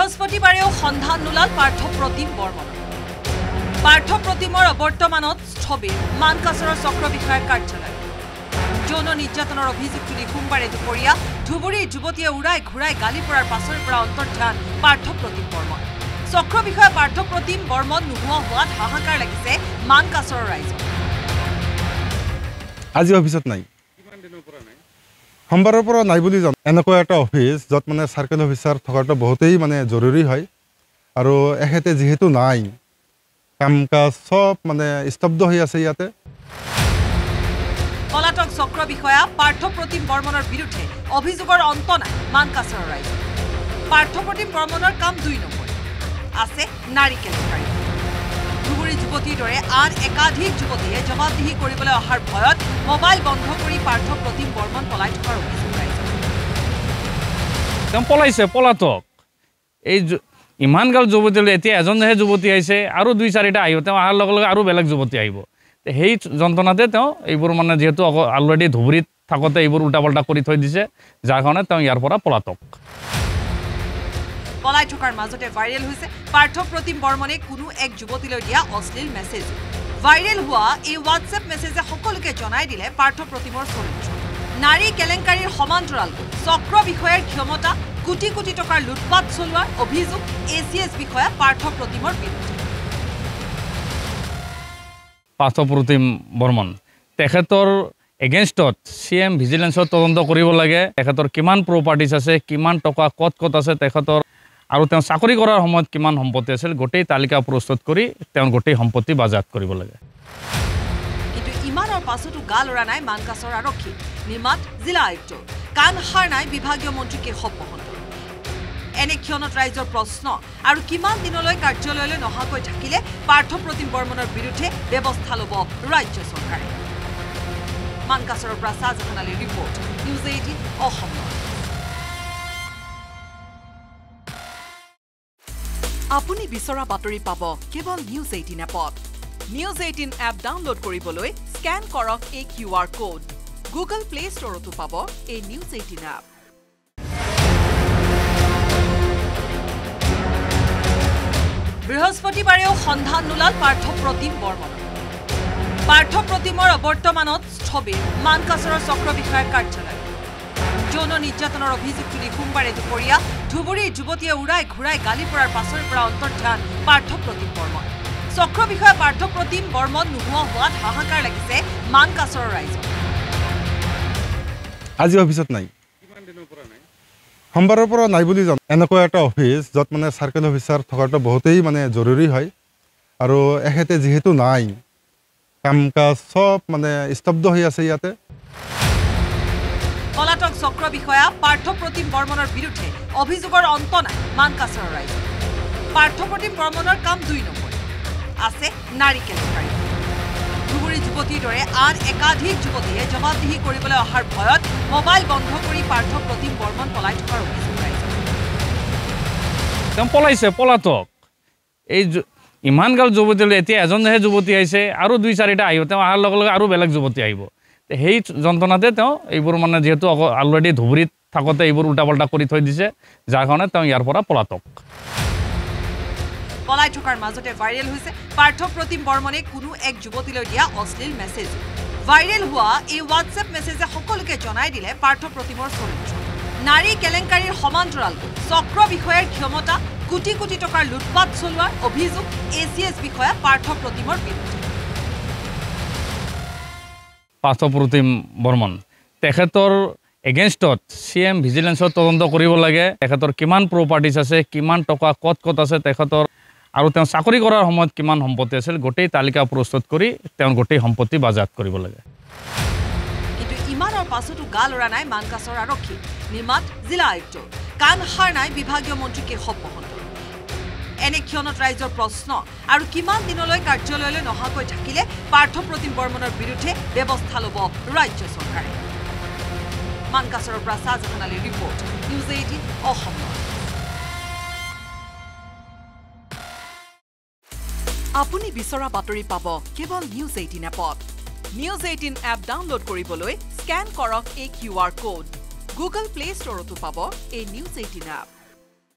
বৃহস্পতিবাৰেও সন্ধান নোলাল পাৰ্থ প্ৰতিম বৰ্মন পাৰ্থ প্ৰতিমৰ অবৰ্তমানত স্থবিৰ মানকাছৰৰ চক্ৰ বিষয়াৰ কাৰ্যালয় যৌন নিৰ্যাতনৰ অভিযোগ তুলি সোমবাৰে দুপৰীয়া ধুবুৰীৰ যুৱতীয়ে উৰাই ঘূৰাই গালি পৰাৰ পাছৰে পৰা অন্তৰ্ধান পাৰ্থ প্ৰতিম বৰ্মন চক্ৰ বিষয়া পাৰ্থ প্ৰতিম বৰ্মন নোহোৱা হোৱাত হাহাকাৰ লাগিছে মানকাছৰৰ ৰাইজৰ আজি অফিসত নাই সোমবাৰৰ পৰা নাই বুলি জানো এনেকুৱা এটা অফিস যত মানে সাৰ্কেল অফিসাৰ থকাটো বহুতেই মানে জৰুৰী হয় আৰু এখেতে যেহেতু নাই কাম কাজ সব মানে স্তব্ধ হৈ আছে ইয়াতে পলাতক চক্ৰ বিষয়া পাৰ্থ প্ৰতিম বৰ্মনৰ বিৰুদ্ধে অভিযোগৰ অন্ত নাই মানকাছৰৰ ৰাইজৰ পাৰ্থ প্ৰতিম বৰ্মনৰ কাম 2 নম্বৰ আছে নাৰী কেলেংকাৰী ধুবুৰী যুৱতীৰ দৰে আন একাধিক যুৱতীয়ে জবাবদিহি কৰিবলৈ অহাৰ ভয়ত মোবাইল বন্ধ কৰি পাৰ্থ প্ৰতিম বৰ্মন পলাই থকাৰ অভিযোগ তেওঁ পলাইছে পলাতক এই ইমান গাল যুৱতীলৈ এতিয়া এজনহে যুৱতী আহিছে আৰু 2-4টা আহিব তেওঁ অহাৰ লগে লগে আৰু বেলেগ যুৱতী আহিব সেই যন্ত্ৰণাতে তেওঁ এইবোৰ মানে যেহেতু অলৰেডি ধুবুৰীত থাকোতে এইবোৰ উল্টা পাল্টা কৰি থৈ দিছে যাৰ কাৰণে তেওঁ ইয়াৰ পৰা পলাতক পলাই থকাৰ মাজতে ভাইৰেল হৈছে পাৰ্থ প্ৰতিম বৰ্মনে কোনো এক যুৱতীলৈ দিয়া অশ্লীল মেছেজ ভাইৰেল হোৱা এই হোৱাটছএপ মেছেজে সকলোকে জনাই দিলে পাৰ্থ প্ৰতিমৰ চৰিত্ৰ নাৰী কেলেংকাৰীৰ সমান্তৰাল চক্ৰ বিষয়াৰ ক্ষমতা কোটি কোটি টকাৰ লুটপাট চলোৱাৰ অভিযোগ এচিএছ বিষয়া পাৰ্থ প্ৰতিমৰ বিৰুদ্ধে পাৰ্থ প্ৰতিম বৰ্মন তেখেতৰ এগেইনষ্টত সিএম ভিজিলেন্সৰ তদন্ত কৰিব লাগে তেখেতৰ কিমান প্ৰপাৰ্টিজ আছে কিমান টকা কত কত আছে তেখেতৰ আৰু তেওঁ চাকৰি কৰাৰ সময়ত কিমান সম্পত্তি আছিল গোটেই তালিকা প্ৰস্তুত কৰি তেওঁ গোটেই সম্পত্তি বাজাত কৰিব লাগে কিন্তু ইমানৰ পাছতো গাল উৰা নাই মানকাছৰ আৰক্ষী নিমাত জিলা আয়ুক্ত কাণ সাৰ নাই বিভাগীয় মন্ত্ৰী কেশৱ মহন্ত এনে ক্ষণত ৰাইজৰ প্ৰশ্ন আৰু কিমান দিনলৈ কাৰ্যালয়লৈ নহাকৈ থাকিলে পাৰ্থ প্ৰতিম বৰ্মনৰ বিৰুদ্ধে ব্যৱস্থা ল'ব ৰাজ্য চৰকাৰে মানকাছৰৰ পৰা ছাজাহান আলীৰ ৰিপৰ্ট নিউজ 18 অসম আপুনি বিচৰা বাতৰি পাব কেৱল নিউজ 18 এপত নিউজ 18 এপ ডাউনলোড কৰিবলৈ স্ক্যান কৰক এই QR কোড গুগল প্লে ষ্টৰতো পাব এই নিউজ 18 এপ বৃহস্পতিবাৰেও সন্ধান নোলাল পাৰ্থ প্ৰতিম বৰ্মন পাৰ্থ প্ৰতিমৰ অবৰ্তমানত স্থবিৰ মানকাছৰৰ চক্ৰ বিষয়াৰ কাৰ্যালয় যৌন নিৰ্যাতনৰ অভিযোগ তুলি সোমবাৰে দুপৰীয়া ধুবুৰীৰ যুৱতীয়ে উৰাই ঘূৰাই গালি পৰাৰ পাছৰে পৰা অন্তৰ্ধান পাৰ্থ প্ৰতিম বৰ্মন চক্ৰ বিষয়া পাৰ্থ প্ৰতিম বৰ্মন নোহোৱা হোৱাত হাহাকাৰ লাগিছে মানকাছৰৰ ৰাইজৰ আজি অফিসত নাই সোমবাৰৰ পৰা নাই বুলি জানো এনেকুৱা এটা অফিস যত মানে সাৰ্কেল অফিসাৰ থকাটো বহুতেই মানে জৰুৰী হয় আৰু এখেতে যেহেতু নাই কাম কাজ সব মানে স্তব্ধ হৈ আছে ইয়াতে পলাতক চক্ৰ বিষয়া পাৰ্থ প্ৰতিম বৰ্মনৰ বিৰুদ্ধে অভিযোগৰ অন্ত নাই মানকাছৰৰ ৰাইজৰ পাৰ্থ প্ৰতিম বৰ্মনৰ কাম 2 নম্বৰ আছে নাৰী কেলেংকাৰী ধুবুৰী যুৱতীৰ দৰে আন একাধিক যুৱতীয়ে জবাবদিহি কৰিবলৈ অহাৰ ভয়ত মোবাইল বন্ধ কৰি পাৰ্থ প্ৰতিম বৰ্মন পলাই থকাৰ অভিযোগ তেওঁ পলাইছে পলাতক এই ইমান গাল যুৱতীলৈ এতিয়া এজনহে যুৱতী আহিছে আৰু 2-4টা আহিব তেওঁ অহাৰ লগে লগে আৰু বেলেগ যুৱতী আহিব সেই যন্ত্ৰণাতে তেওঁ এইবোৰ মানে যেহেতু অলৰেডি ধুবুৰীত থাকোতে এইবোৰ উল্টা পাল্টা কৰি থৈ দিছে যাৰ কাৰণে তেওঁ ইয়াৰ পৰা পলাতক পলাই থকাৰ মাজতে ভাইৰেল হৈছে পাৰ্থ প্ৰতিম বৰ্মনে কোনো এক যুৱতীলৈ দিয়া অশ্লীল মেছেজ ভাইৰেল হোৱা এই হোৱাটছএপ মেছেজে সকলোকে জনাই দিলে পাৰ্থ প্ৰতিমৰ চৰিত্ৰ নাৰী কেলেংকাৰীৰ সমান্তৰাল চক্ৰ বিষয়াৰ ক্ষমতা কোটি কোটি টকাৰ লুটপাট চলোৱাৰ অভিযোগ এচিএছ বিষয়া পাৰ্থ প্ৰতিমৰ বিৰুদ্ধে পাৰ্থ প্ৰতিম বৰ্মন তেখেতৰ এগেইনষ্টত সিএম ভিজিলেন্সৰ তদন্ত কৰিব লাগে তেখেতৰ কিমান প্ৰপাৰ্টিজ আছে কিমান টকা কত কত আছে তেখেতৰ আৰু তেওঁ চাকৰি কৰাৰ সময়ত কিমান সম্পত্তি আছিল গোটেই তালিকা প্ৰস্তুত কৰি তেওঁ গোটেই সম্পত্তি বাজাত কৰিব লাগে কিন্তু ইমানৰ পাছতো গাল উৰা নাই মানকাছৰ আৰক্ষী নিমাত জিলা আয়ুক্ত কাণ সাৰ নাই বিভাগীয় মন্ত্ৰী কেশৱ মহন্ত এনে ক্ষণত ৰাইজৰ প্ৰশ্ন আৰু কিমান দিনলৈ কাৰ্যালয়লৈ নহাকৈ থাকিলে পাৰ্থ প্ৰতিম বৰ্মনৰ বিৰুদ্ধে ব্যৱস্থা ল'ব ৰাজ্য চৰকাৰে মানকাছৰৰ পৰা ছাজাহান আলীৰ ৰিপৰ্ট নিউজ 18 অসম আপুনি বিচৰা বাতৰি পাব কেৱল নিউজ 18 এপত নিউজ 18 এপ ডাউনলোড কৰিবলৈ স্ক্যান কৰক এই QR কোড গুগল প্লে ষ্টৰতো পাব এই নিউজ 18 এপ